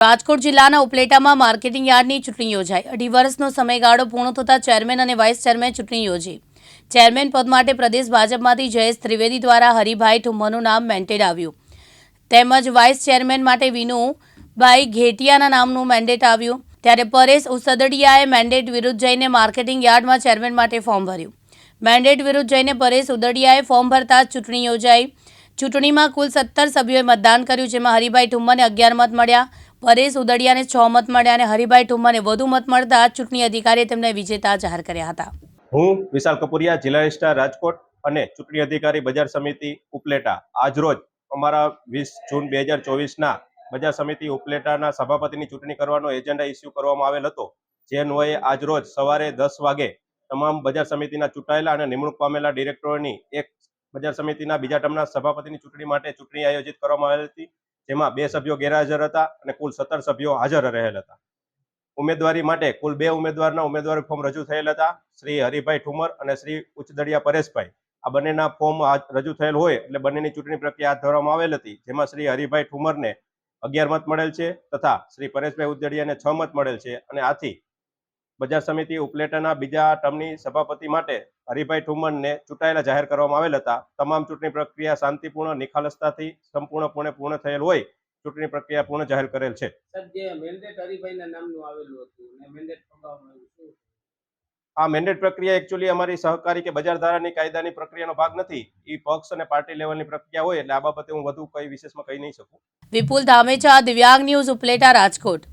રાજકોટ જિલ્લાના ઉપલેટામાં માર્કેટિંગ યાર્ડની ચૂંટણી યોજાઈ। 2.5 વર્ષનો સમયગાળો પૂર્ણ થતાં ચેરમેન અને વાઇસ ચેરમેન ચૂંટણી યોજી। ચેરમેન પદ માટે પ્રદેશ ભાજપમાંથી જયેશ ત્રિવેદી દ્વારા હરિભાઈ ઠુમ્મરનું નામ મેન્ડેટ આવ્યું, તેમજ વાઇસ ચેરમેન માટે વિનુભાઈ ઘેટિયાના નામનું મેન્ડેટ આવ્યું। ત્યારે પરેશ ઉસદડિયાએ મેન્ડેટ વિરુદ્ધ જઈને માર્કેટિંગ યાર્ડમાં ચેરમેન માટે ફોર્મ ભર્યું। મેન્ડેટ વિરુદ્ધ જઈને પરેશ ઉસદડિયાએ ફોર્મ ભરતા ચૂંટણી યોજાઈ। ચૂંટણીમાં કુલ 17 સભ્યોએ મતદાન કર્યું, જેમાં હરિભાઈ ઠુમ્મરને 11 મત મળ્યા, પરેશ ઉસદડિયાને 6 મત મળ્યા અને હરિભાઈ ઠુમ્મરને વધુ મત મળતા ચૂંટણી અધિકારીએ તેમને વિજેતા જાહેર કર્યા હતા। હું વિશાલ કપૂરિયા, જિલ્લા રજિસ્ટ્રાર રાજકોટ અને ચૂંટણી અધિકારી બજાર સમિતિ ઉપલેટા આજરોજ અમારા 20 જૂન 2024ના બજાર સમિતિ ઉપલેટાના સભાપતિની ચૂંટણી કરવાનો એજન્ડા ઇસ્યુ કરવામાં આવેલ હતો। જે અન્વયે આજરોજ સવારે 10 વાગે તમામ બજાર સમિતિના ચૂંટાયેલા અને નિમણૂક પામેલા ડિરેક્ટરોની એક બજાર સમિતિના બીજા ટર્મના સભાપતિની ચૂંટણી માટે ચૂંટણી આયોજિત કરવામાં આવેલ હતી, જેમાં 2 સભ્યો ગેરહાજર હતા અને કુલ 17 સભ્યો હાજર રહેલ હતા। ઉમેદવારી માટે કુલ 2 ઉમેદવારના ઉમેદવારી ફોર્મ રજૂ થયેલ હતા। શ્રી હરિભાઈ ઠુમ્મર અને શ્રી ઉસદડિયા પરેશભાઈ, આ બંનેના ફોર્મ રજૂ થયેલ હોય એટલે બંનેની ચૂંટણી પ્રક્રિયા હાથ ધરવામાં આવેલ હતી, જેમાં શ્રી હરિભાઈ ઠુમ્મરને 11 મત મળેલ છે તથા શ્રી પરેશભાઈ ઉસદડિયાને 6 મત મળેલ છે અને આથી બજાર સમિતિ ઉપલેટાના બીજા ટર્મની સભાપતિ માટે હરિભાઈ ઠુમ્મરને ચૂંટાયેલા જાહેર કરવામાં આવેલ હતા। તમામ ચૂંટણી પ્રક્રિયા શાંતિપૂર્ણ નિખાલસતાથી સંપૂર્ણપણે પૂર્ણ થયેલ હોય ચૂંટણી પ્રક્રિયા પૂર્ણ જાહેર કરેલ છે। આ મેન્ડેટ પ્રક્રિયા એકચ્યુઅલી અમારી સહકારી કે બજાર ધારાની કાયદાની પ્રક્રિયાનો ભાગ નથી। એ પક્ષ અને પાર્ટી લેવલની પ્રક્રિયા હોય એટલે આ બાબતે હું વધુ કઈ વિશેષમાં કહી નહીં શકું। વિપુલ ધામેચા, દિવ્યાંગ ન્યૂઝ, ઉપલેટા, રાજકોટ।